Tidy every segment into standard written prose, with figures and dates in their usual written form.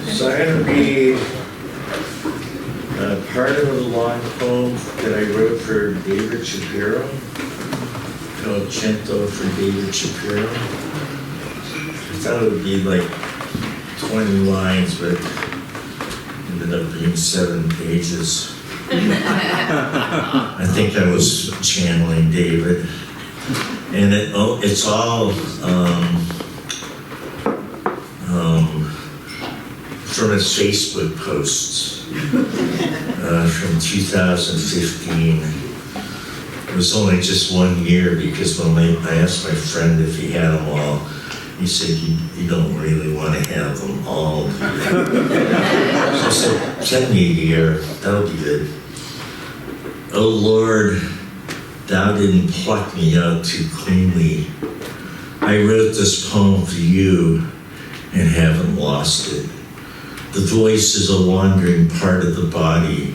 So I'm going to read part of a long poem that I wrote for David Shapiro, called Cento for David Shapiro. I thought it would be like 20 lines, but it ended up being 7 pages. I think I was channeling David. And it's all from his Facebook posts from 2015. It was only just 1 year because when I asked my friend if he had them all, he said, you don't really want to have them all. So I said, send me a year, that'll be good. Oh Lord, thou didn't pluck me out too cleanly. I wrote this poem for you and haven't lost it. The voice is a wandering part of the body,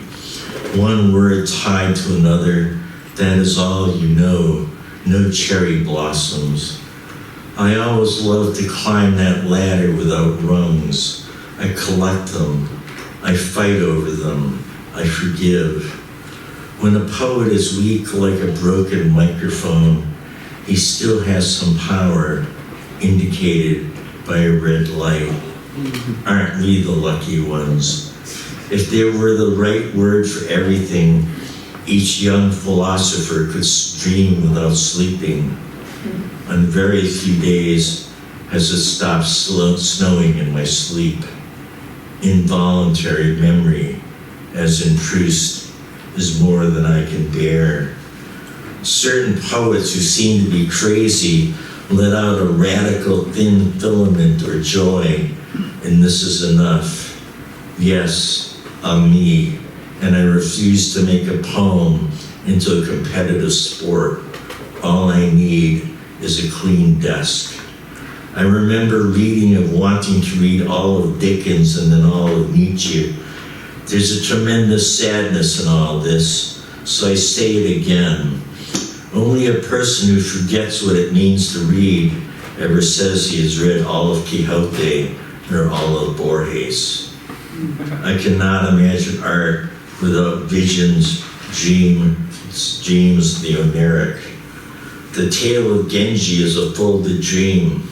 one word tied to another, that is all you know, no cherry blossoms. I always love to climb that ladder without rungs. I collect them, I fight over them, I forgive. When a poet is weak like a broken microphone, he still has some power, indicated by a red light. Aren't we the lucky ones? If there were the right word for everything, each young philosopher could dream without sleeping. On very few days has it stopped snowing in my sleep. Involuntary memory, as in Proust, is more than I can bear. Certain poets who seem to be crazy let out a radical thin filament or joy, and this is enough. Yes, I'm me, and I refuse to make a poem into a competitive sport. All I need is a clean desk. I remember reading of wanting to read all of Dickens and then all of Nietzsche. There's a tremendous sadness in all this, so I say it again. Only a person who forgets what it means to read ever says he has read all of Quixote or all of Borges. I cannot imagine art without visions, dreams the Homeric. The tale of Genji is a folded dream.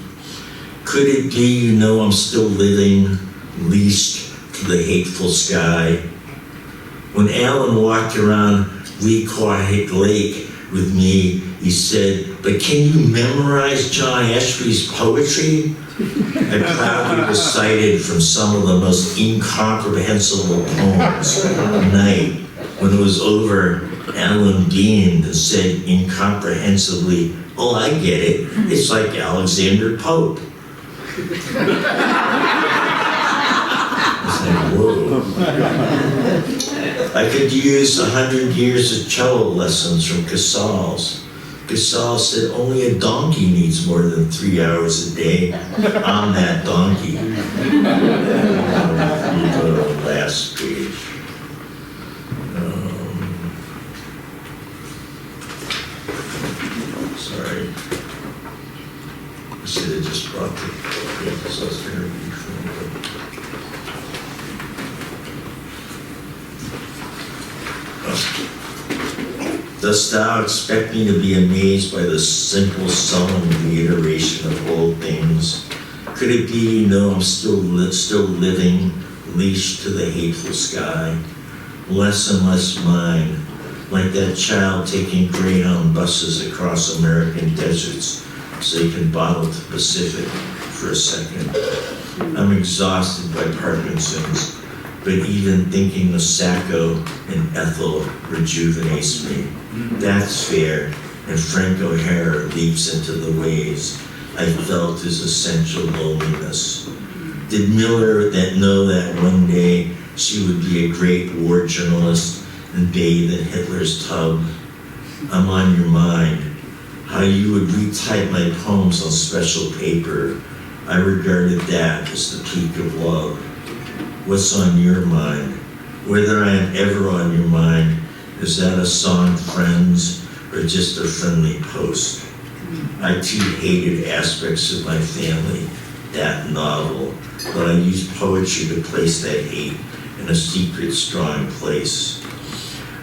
Could it be you know I'm still living, leashed to the hateful sky? When Alan walked around Weequahic Lake with me, he said, but can you memorize John Ashby's poetry? I proudly recited from some of the most incomprehensible poems. At night, when it was over, Alan beamed and said incomprehensibly, oh, I get it. It's like Alexander Pope. I said, whoa. I could use 100 years of cello lessons from Casals. Casals said only a donkey needs more than 3 hours a day. I'm that donkey. You go to the last page. Sorry. I should have just brought the pages. I was going to read from it. Dost thou expect me to be amazed by the simple, sullen reiteration of old things? Could it be you know I'm still living, leashed to the hateful sky? Less and less mine, like that child taking Greyhound buses across American deserts so they can bottle the Pacific for a second. I'm exhausted by Parkinson's, but even thinking of Sacco and Ethel rejuvenates me. That's fair, and Frank O'Hara leaps into the waves. I felt his essential loneliness. Did Miller know that one day she would be a great war journalist and bathe in Hitler's tub? I'm on your mind. How you would retype my poems on special paper. I regarded that as the peak of love. What's on your mind? Whether I am ever on your mind, is that a song, friends, or just a friendly post? I too hated aspects of my family, that novel, but I use poetry to place that hate in a secret, strong place.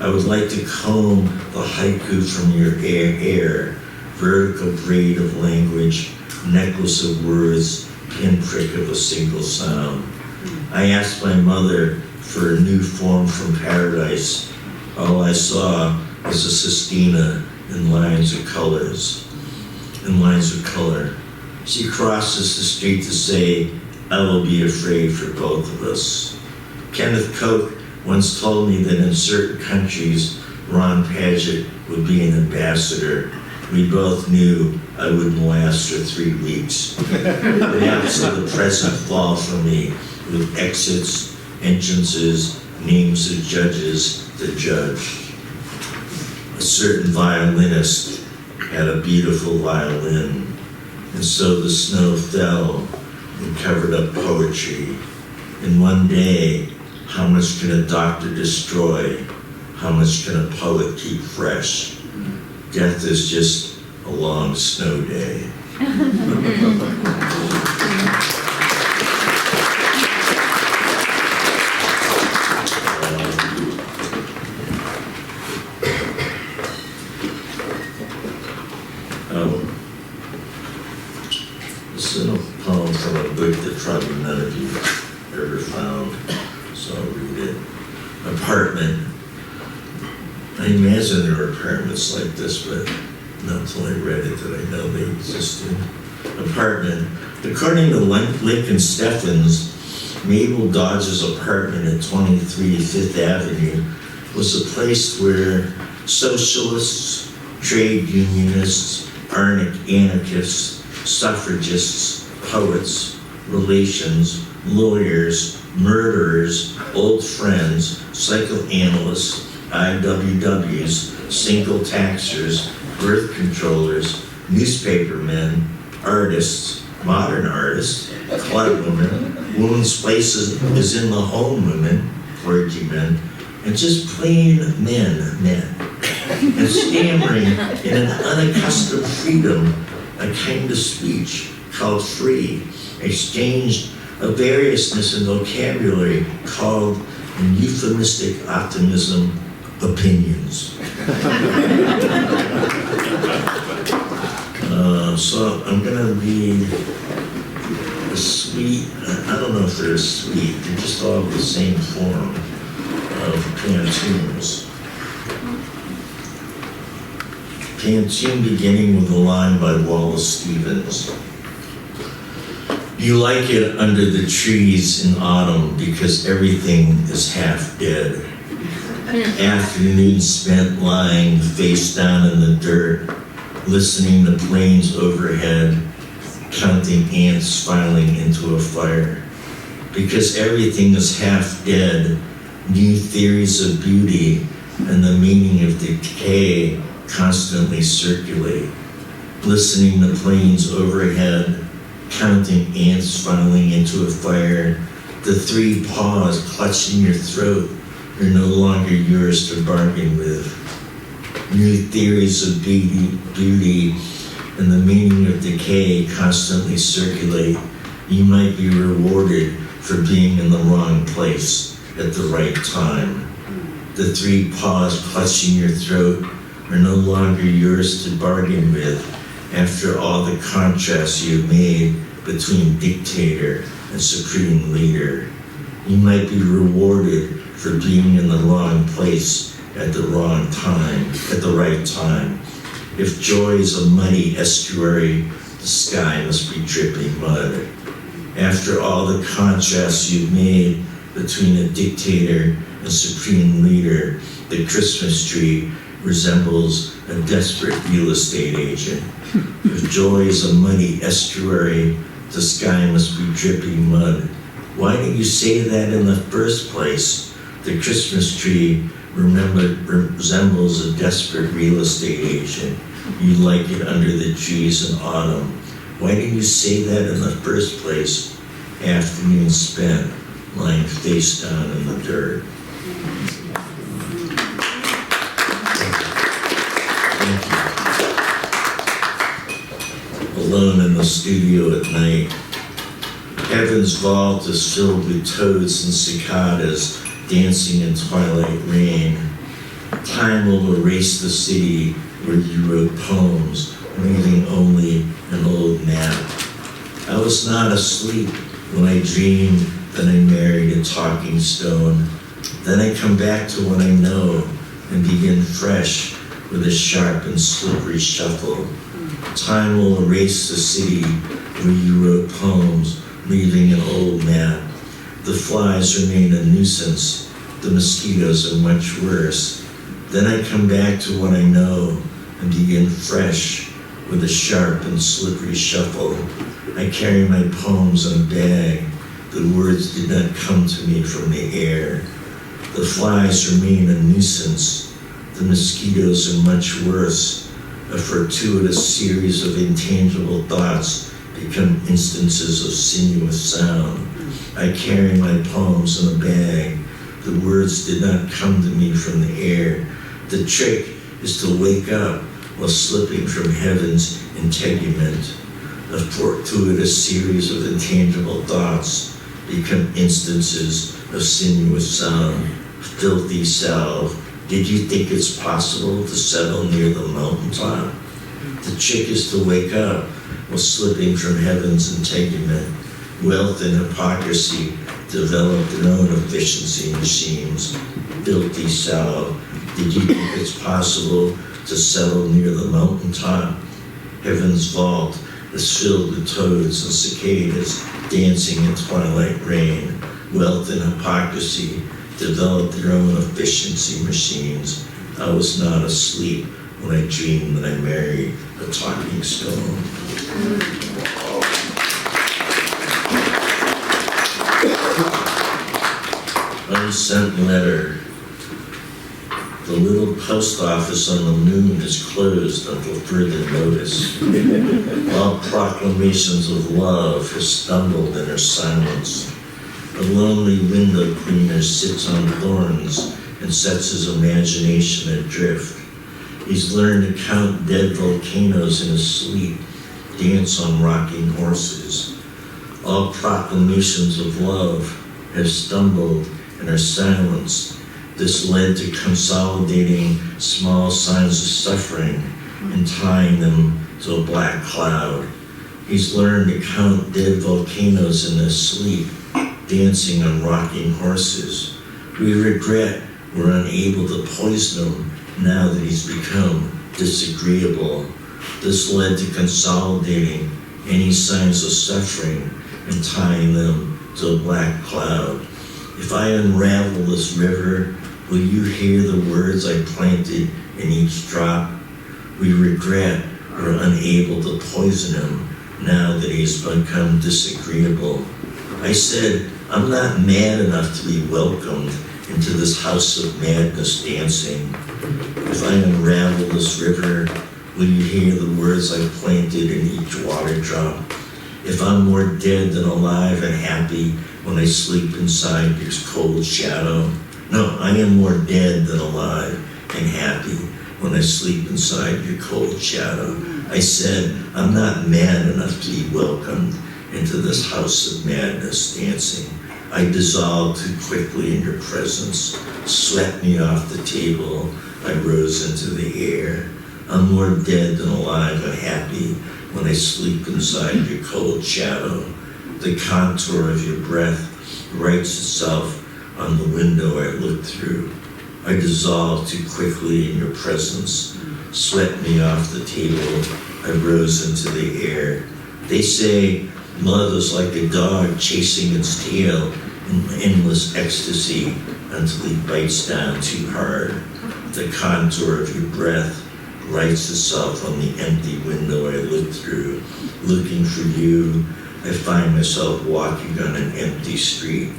I would like to comb the haiku from your air, vertical braid of language, necklace of words, pinprick of a single sound. I asked my mother for a new form from paradise. All I saw was a sestina in lines of color. She crosses the street to say, I will be afraid for both of us. Kenneth Koch once told me that in certain countries, Ron Padgett would be an ambassador. We both knew I wouldn't last for 3 weeks. The apps of the present fall for me with exits, entrances, names of judges to judge. A certain violinist had a beautiful violin, and so the snow fell and covered up poetry. In one day, how much can a doctor destroy? How much can a poet keep fresh? Death is just a long snow day. This is a poem from a book that probably none of you ever found, so I'll read it. Apartment. I imagine there were apartments like this, but not until I read it did I know they existed. Apartment. According to Lincoln Steffens, Mabel Dodge's apartment at 23 Fifth Avenue was a place where socialists, trade unionists, anarchists, suffragists, poets, relations, lawyers, murderers, old friends, psychoanalysts, IWWs, single taxers, birth controllers, newspapermen, artists, modern artists, club women, women's places is in the home women, clergymen, and just plain men, and stammering in an unaccustomed freedom, a kind of speech called free, exchanged a variousness in vocabulary called in euphemistic optimism opinions. So I'm gonna read a suite, I don't know if they're a suite, they're just all the same form of pantoums. Pantoum beginning with a line by Wallace Stevens. You like it under the trees in autumn because everything is half dead. Afternoon spent lying face down in the dirt, listening to planes overhead, counting ants filing into a fire. Because everything is half dead, new theories of beauty and the meaning of decay constantly circulate. Listening to planes overhead, counting ants filing into a fire, the 3 paws clutching your throat are no longer yours to bargain with. New theories of beauty and the meaning of decay constantly circulate. You might be rewarded for being in the wrong place at the right time. The 3 paws clutching your throat are no longer yours to bargain with after all the contrasts you've made between dictator and supreme leader. You might be rewarded for being in the wrong place at the wrong time, at the right time. If joy is a muddy estuary, the sky must be dripping mud. After all the contrasts you've made between a dictator and supreme leader, the Christmas tree resembles a desperate real estate agent. If joy is a muddy estuary, the sky must be dripping mud. Why didn't you say that in the first place? The Christmas tree resembles a desperate real estate agent. You like it under the trees in autumn. Why didn't you say that in the first place? Afternoon spent lying face down in the dirt. Alone in the studio at night, Heaven's vault is filled with toads and cicadas dancing in twilight rain. Time will erase the city where you wrote poems, leaving only an old map. I was not asleep when I dreamed that I married a talking stone. Then I come back to what I know and begin fresh with a sharp and slippery shuffle. Time will erase the city where you wrote poems, leaving an old map. The flies remain a nuisance, the mosquitoes are much worse. Then I come back to what I know and begin fresh with a sharp and slippery shuffle. I carry my poems in a bag. The words did not come to me from the air. The flies remain a nuisance, the mosquitoes are much worse. A fortuitous series of intangible thoughts become instances of sinuous sound. I carry my poems in a bag. The words did not come to me from the air. The trick is to wake up while slipping from heaven's integument. A fortuitous series of intangible thoughts become instances of sinuous sound. Filthy salve, did you think it's possible to settle near the mountaintop? The trick is to wake up while slipping from heaven's integument. Wealth and hypocrisy develop their own efficiency machines. Filthy salve, did you think it's possible to settle near the mountaintop? Heaven's vault is filled with toads and cicadas dancing in twilight rain. Wealth and hypocrisy develop their own efficiency machines. I was not asleep when I dreamed that I married a talking stone. Unsent letter. The little post office on the moon is closed until further notice. All proclamations of love have stumbled in her silence. A lonely window cleaner sits on thorns and sets his imagination adrift. He's learned to count dead volcanoes in his sleep, dance on rocking horses. All proclamations of love have stumbled and are silenced. This led to consolidating small signs of suffering and tying them to a black cloud. He's learned to count dead volcanoes in his sleep, dancing on rocking horses. We regret we're unable to poison him now that he's become disagreeable. This led to consolidating any signs of suffering and tying them to a black cloud. If I unravel this river, will you hear the words I planted in each drop? We regret we're unable to poison him now that he's become disagreeable. I said, I'm not mad enough to be welcomed into this house of madness dancing. If I unravel this river, will you hear the words I planted in each water drop? If I'm more dead than alive and happy when I sleep inside your cold shadow? No, I am more dead than alive and happy when I sleep inside your cold shadow. I said, I'm not mad enough to be welcomed into this house of madness dancing. I dissolved too quickly in your presence, swept me off the table, I rose into the air. I'm more dead than alive and happy when I sleep inside your cold shadow. The contour of your breath writes itself on the window I look through. I dissolved too quickly in your presence, swept me off the table, I rose into the air. They say love is like a dog chasing its tail in endless ecstasy until he bites down too hard. The contour of your breath writes itself on the empty window I look through. Looking for you, I find myself walking on an empty street.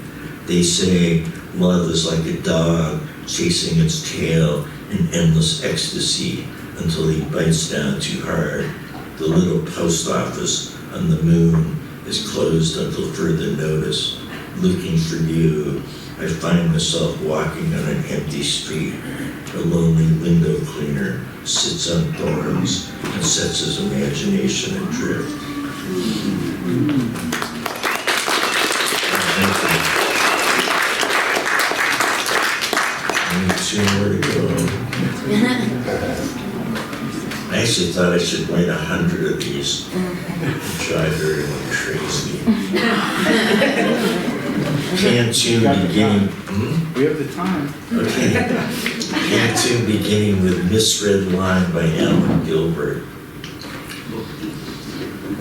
They say love is like a dog chasing its tail in endless ecstasy until he bites down too hard. The little post office on the moon is closed until further notice. Looking for you, I find myself walking on an empty street. A lonely window cleaner sits on thorns and sets his imagination adrift. two more to go. I actually thought I should write 100 of these. Drive everyone crazy. Can't-tune beginning. We have the time. Okay. Can't-tune beginning with Misread Line by Alan Gilbert.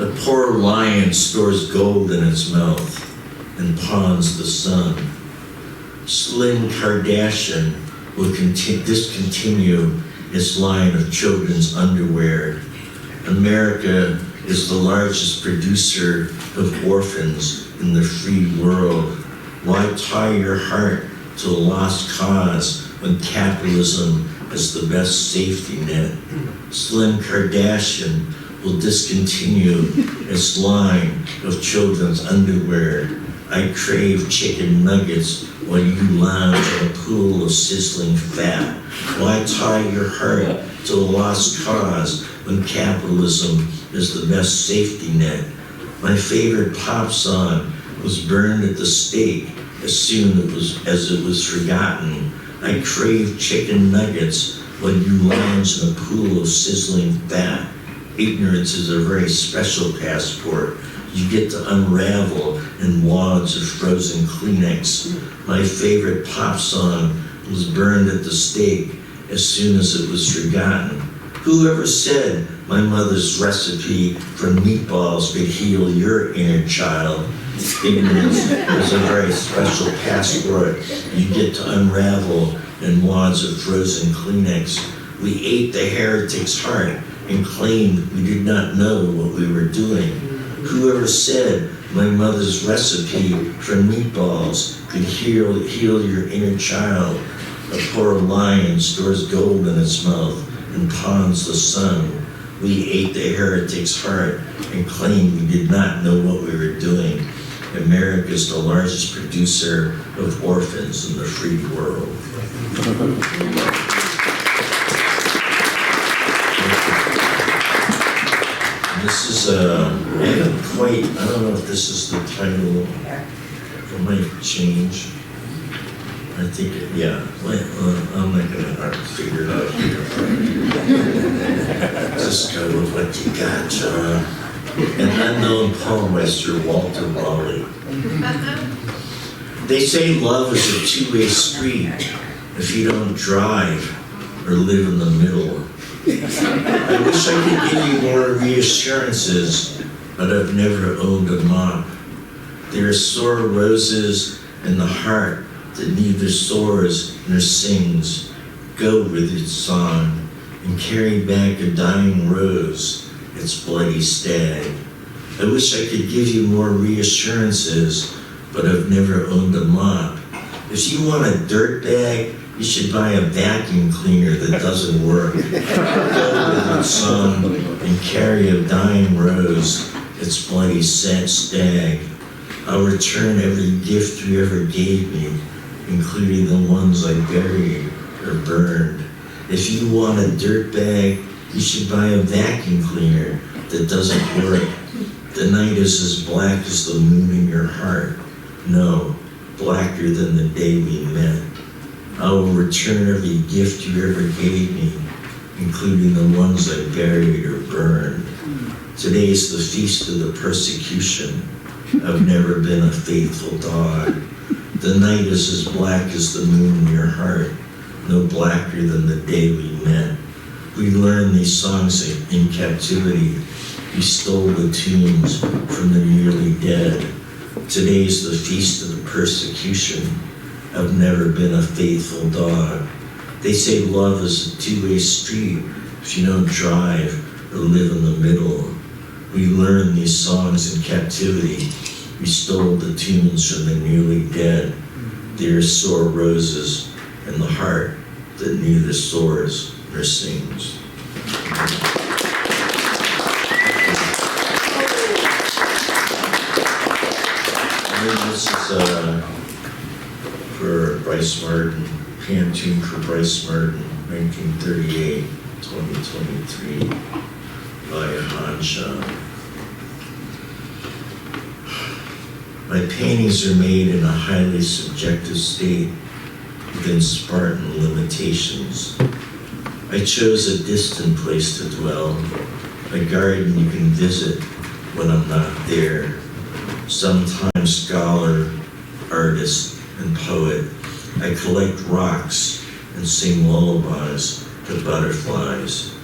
A poor lion stores gold in its mouth and pawns the sun. Slim Kardashian will discontinue its line of children's underwear. America is the largest producer of orphans in the free world. Why tie your heart to a lost cause when capitalism is the best safety net? Slim Kardashian will discontinue its line of children's underwear. I crave chicken nuggets while you lounge in a pool of sizzling fat. Why tie your heart to a lost cause when capitalism is the best safety net? My favorite pop song was burned at the stake as soon as it was forgotten. I crave chicken nuggets when you lounge in a pool of sizzling fat. Ignorance is a very special passport. You get to unravel in wads of frozen Kleenex. My favorite pop song was burned at the stake as soon as it was forgotten. Whoever said my mother's recipe for meatballs could heal your inner child? Ignorance is a very special passport. You get to unravel in wads of frozen Kleenex. We ate the heretic's heart and claimed we did not know what we were doing. Whoever said my mother's recipe for meatballs could heal your inner child? A poor lion stores gold in its mouth and pawns the sun. We ate the heretic's heart and claimed we did not know what we were doing. America is the largest producer of orphans in the free world. This is I don't know if this is the title. It might change. I think, yeah. I'm not going to figure it out here. Just go with what you got, John. An unknown poem by Sir Walter Raleigh. They say love is a two-way street if you don't drive or live in the middle. I wish I could give you more reassurances, but I've never owned a mop. There are sore roses in the heart that neither soars nor sings. Go with its song and carry back a dying rose, its bloody stag. I wish I could give you more reassurances, but I've never owned a mop. If you want a dirt bag, you should buy a vacuum cleaner that doesn't work. Go with its song and carry a dying rose, its bloody stag. I'll return every gift you ever gave me, including the ones I buried or burned. If you want a dirt bag, you should buy a vacuum cleaner that doesn't work. The night is as black as the moon in your heart. No, blacker than the day we met. I will return every gift you ever gave me, including the ones I buried or burned. Today's the feast of the persecution. I've never been a faithful dog. The night is as black as the moon in your heart, no blacker than the day we met. We learned these songs in captivity. We stole the tunes from the nearly dead. Today's the feast of the persecution. I've never been a faithful dog. They say love is a two-way street if you don't drive or live in the middle. We learned these songs in captivity. We stole the tunes from the nearly dead. There are sore roses in the heart that neither soars nor sings. And then this is for Bryce Martin, Pantune for Bryce Martin, 1938-2023, by Hanshaw. My paintings are made in a highly subjective state. within Spartan limitations. I chose a distant place to dwell, a garden you can visit when I'm not there. Sometimes scholar, artist, and poet, I collect rocks and sing lullabies to butterflies.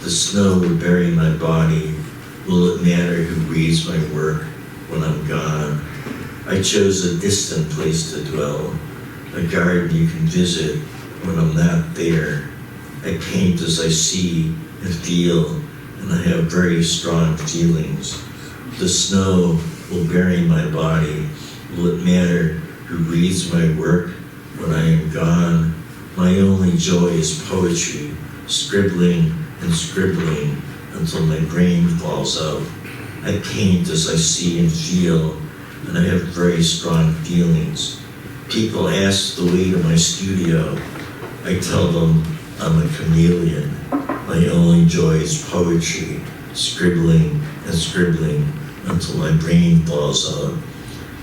The snow will bury my body. Will it matter who reads my work when I'm gone? I chose a distant place to dwell, a garden you can visit when I'm not there. I paint as I see and feel, and I have very strong feelings. The snow will bury my body. Will it matter who reads my work when I am gone? My only joy is poetry, scribbling and scribbling until my brain falls out. I paint as I see and feel, and I have very strong feelings. People ask the way to my studio. I tell them I'm a chameleon. My only joy is poetry, scribbling and scribbling until my brain falls out.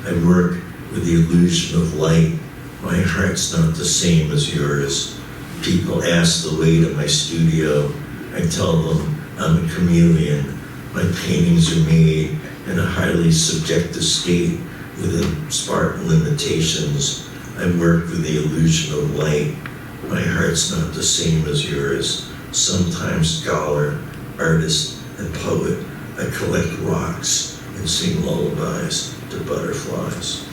I work with the illusion of light. My heart's not the same as yours. People ask the way to my studio. I tell them I'm a chameleon. My paintings are made in a highly subjective state within Spartan limitations. I work with the illusion of light. My heart's not the same as yours. Sometimes scholar, artist, and poet, I collect rocks and sing lullabies to butterflies.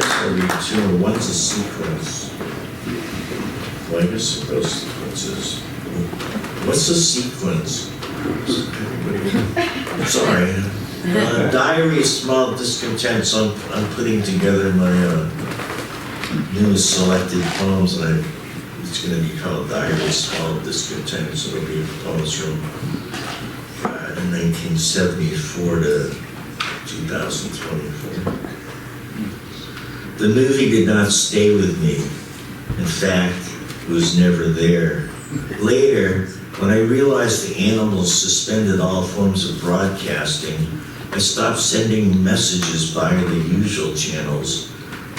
I read two. One's a sequence. Well, I guess it goes sequences. What's a sequence? Sorry. Diary of Small Discontent. So I'm putting together my new selected poems, and it's going to be called Diary of Small Discontent. So it'll be poems from 1974 to 2024. The movie did not stay with me. In fact, it was never there. Later, when I realized the animals suspended all forms of broadcasting, I stopped sending messages via the usual channels.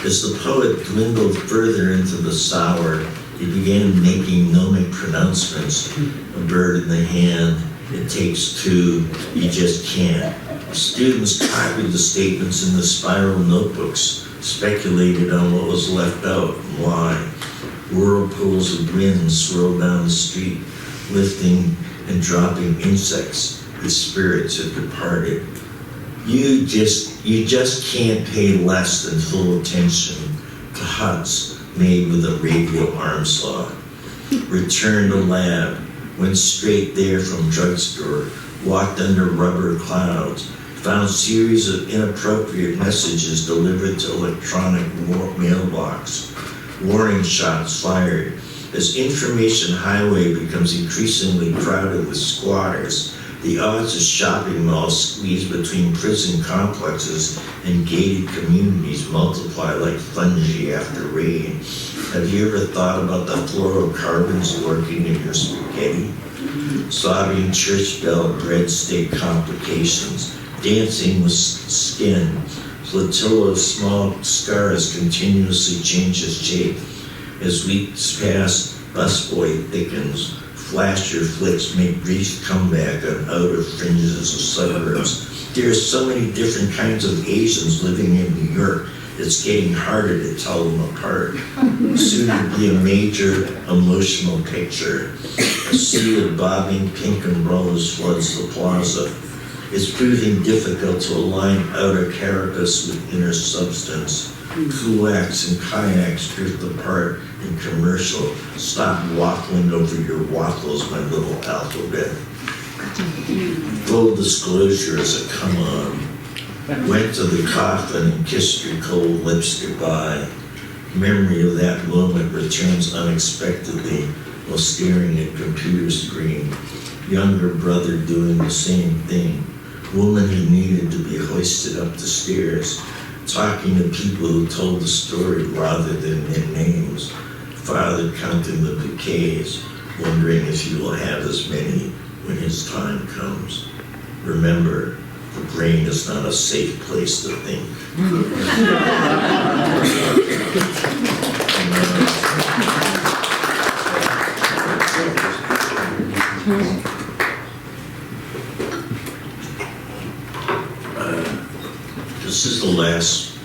As the poet dwindled further into the sour, he began making gnomic pronouncements. A bird in the hand, it takes two, you just can't. Students copied the statements in the spiral notebooks, speculated on what was left out and why. Whirlpools of wind swirled down the street, lifting and dropping insects. The spirits had departed. You just can't pay less than full attention to huts made with a radial arm saw. Returned to lab, went straight there from drugstore, walked under rubber clouds, found series of inappropriate messages delivered to electronic mailbox. Warning shots fired. As information highway becomes increasingly crowded with squatters, the odds of shopping malls squeezed between prison complexes and gated communities multiply like fungi after rain. Have you ever thought about the fluorocarbons lurking in your spaghetti? Sobbing church bell breadstick complications, dancing with skin, flotilla of small scars continuously changes shape. As weeks pass, busboy thickens. Flasher flicks make brief comeback on outer fringes of suburbs. There are so many different kinds of Asians living in New York, it's getting harder to tell them apart. Soon to be a major emotional picture. A sea of bobbing pink umbrellas floods the plaza. It's proving difficult to align outer carapace with inner substance. Kulaks and kayaks drift apart in commercial. Stop waffling over your waffles, my little alphabet. Full disclosure is a come on. Went to the coffin and kissed your cold lips goodbye. Memory of that moment returns unexpectedly while staring at computer screen. Younger brother doing the same thing. Woman who needed to be hoisted up the stairs. Talking to people who told the story rather than their names. Father counting the bouquets, wondering if he will have as many when his time comes. remember, the brain is not a safe place to think. This is the last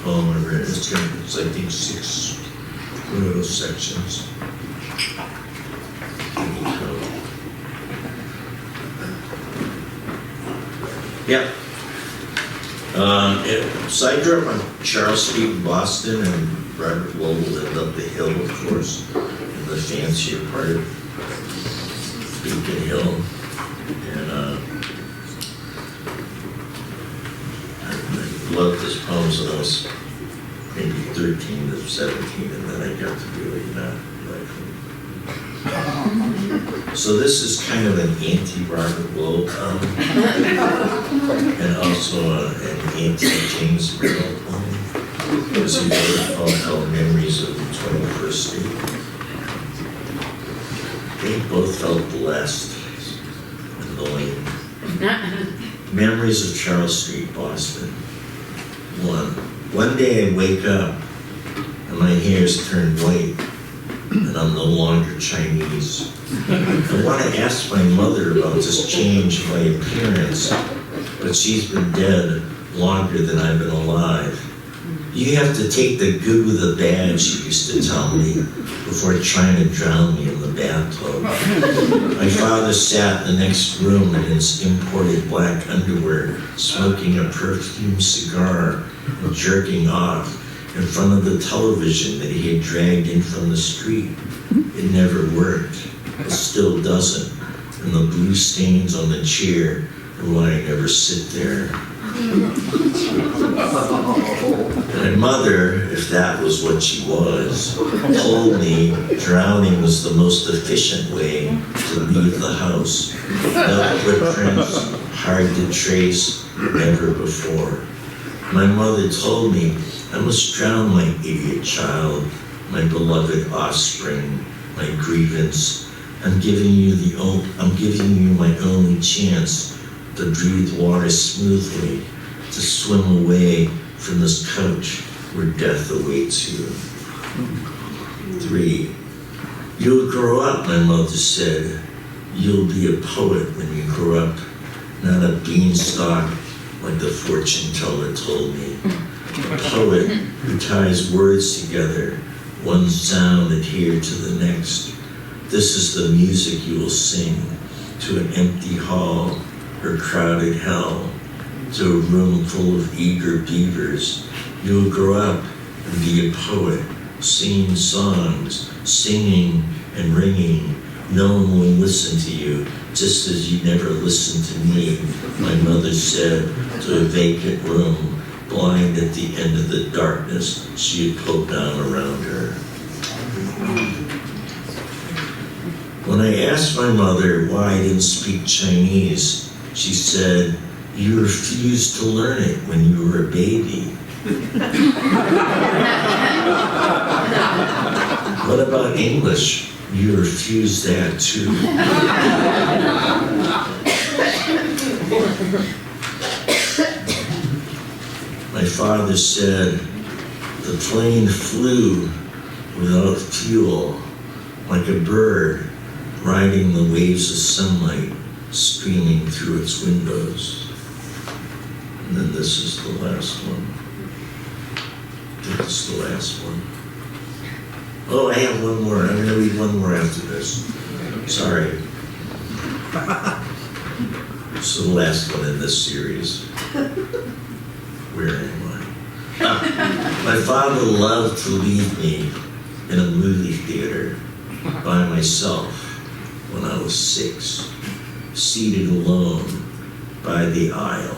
poem I read. It's I think 6 little sections. Yeah. So I grew up on Charles Street in Boston, and Robert Lowell lived up the hill, of course, in the fancier part of Beacon Hill. And I loved his poems when I was maybe 13 to 17, and then I got to really not like them. So this is kind of an anti-Robert Lowell poem, and also an anti-James Merrill poem. Because he wrote a poem called Memories of the 21st Street. They both felt blessed and annoying. Memories of Charles Street, Boston. One day I wake up and my hair's turned white, and I'm no longer Chinese. I want to ask my mother about this change in my appearance, but she's been dead longer than I've been alive. You have to take the good with the bad, she used to tell me, before trying to drown me in the bathtub. My father sat in the next room in his imported black underwear, smoking a perfumed cigar and jerking off in front of the television that he had dragged in from the street. It never worked. It still doesn't. And the blue stains on the chair are why I never sit there. My mother, if that was what she was, told me drowning was the most efficient way to leave the house. No footprints, hard to trace, never before. My mother told me I must drown my idiot child, my beloved offspring, my grievance. I'm giving you my only chance to breathe water smoothly, to swim away from this couch where death awaits you. 3. You'll grow up, my mother said. You'll be a poet when you grow up, not a beanstalk like the fortune teller told me. A poet who ties words together, one sound adhered to the next. This is the music you will sing to an empty hall or crowded hell, to a room full of eager beavers. You'll grow up and be a poet, singing songs, singing and ringing. No one will listen to you, just as you never listened to me, my mother said to a vacant room, blind at the end of the darkness she had pulled down around her. When I asked my mother why I didn't speak Chinese, she said, you refused to learn it when you were a baby. What about English? You refused that too. My father said, the plane flew without fuel, like a bird riding the waves of sunlight streaming through its windows. And then this is the last one. I think it's the last one. Oh, I have one more. I'm going to read one more after this. Sorry. It's the last one in this series. Where am I? My father loved to leave me in a movie theater by myself when I was 6, seated alone by the aisle.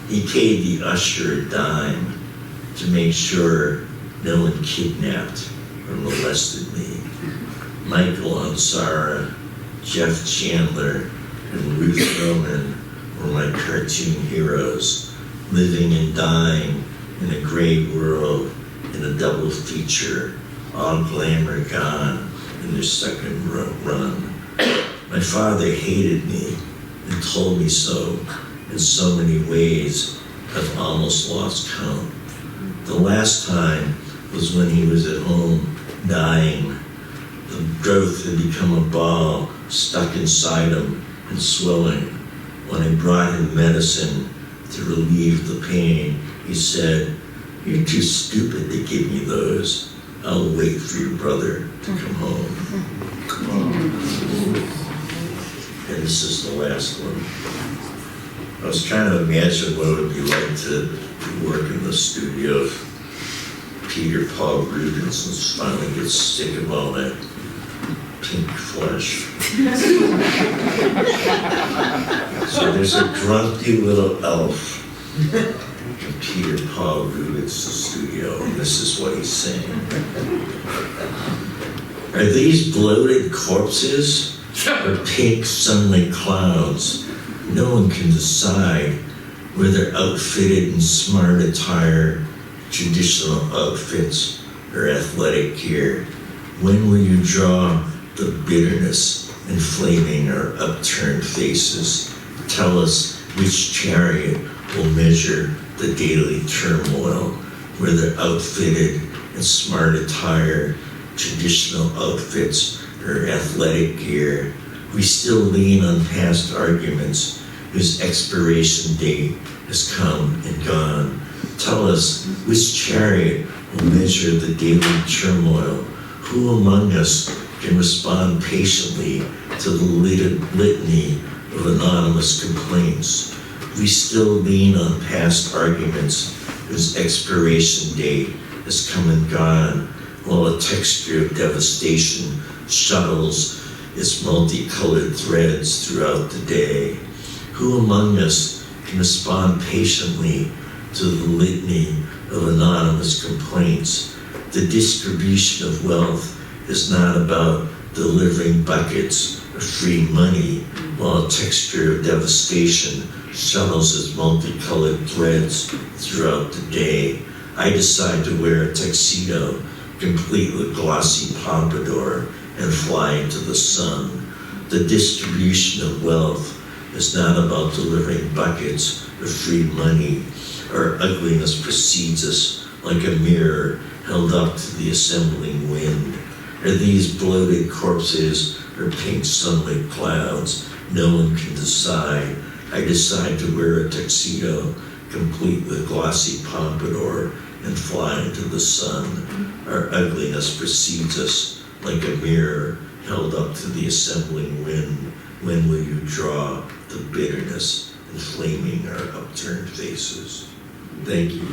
He paid the usher a dime to make sure no one kidnapped or molested me. Michael Ansara, Jeff Chandler, and Ruth Roman were my cartoon heroes, living and dying in a great world in a double feature, all glamour gone in their second run. My father hated me and told me so in so many ways I've almost lost count. The last time was when he was at home dying. The growth had become a ball stuck inside him and swelling. When I brought him medicine to relieve the pain, he said, "You're too stupid to give me those. I'll wait for your brother to come home." And this is the last one. I was trying to imagine what it would be like to work in the studio if Peter Paul Rubens finally gets sick of all that pink flesh. So there's a grumpy little elf in Peter Paul Rubens' studio, and this is what he's saying. "Are these bloated corpses or pink sunlit clouds? No one can decide whether outfitted in smart attire, traditional outfits, or athletic gear. When will you draw the bitterness inflaming our upturned faces? Tell us which chariot will measure the daily turmoil, whether outfitted in smart attire, traditional outfits, or athletic gear. We still lean on past arguments whose expiration date has come and gone. Tell us which chariot will measure the daily turmoil. Who among us can respond patiently to the litany of anonymous complaints? We still lean on past arguments whose expiration date has come and gone, while a texture of devastation shuttles its multicolored threads throughout the day. Who among us can respond patiently to the litany of anonymous complaints? The distribution of wealth is not about delivering buckets of free money, while a texture of devastation shuttles its multicolored threads throughout the day. I decide to wear a tuxedo, complete with glossy pompadour, and fly into the sun. The distribution of wealth is not about delivering buckets of free money. Our ugliness precedes us like a mirror held up to the assembling wind. Are these bloated corpses or pink sunlit clouds? No one can decide. I decide to wear a tuxedo, complete with glossy pompadour, and fly into the sun. Our ugliness precedes us like a mirror held up to the assembling wind. When will you draw the bitterness inflaming our upturned faces? Thank you.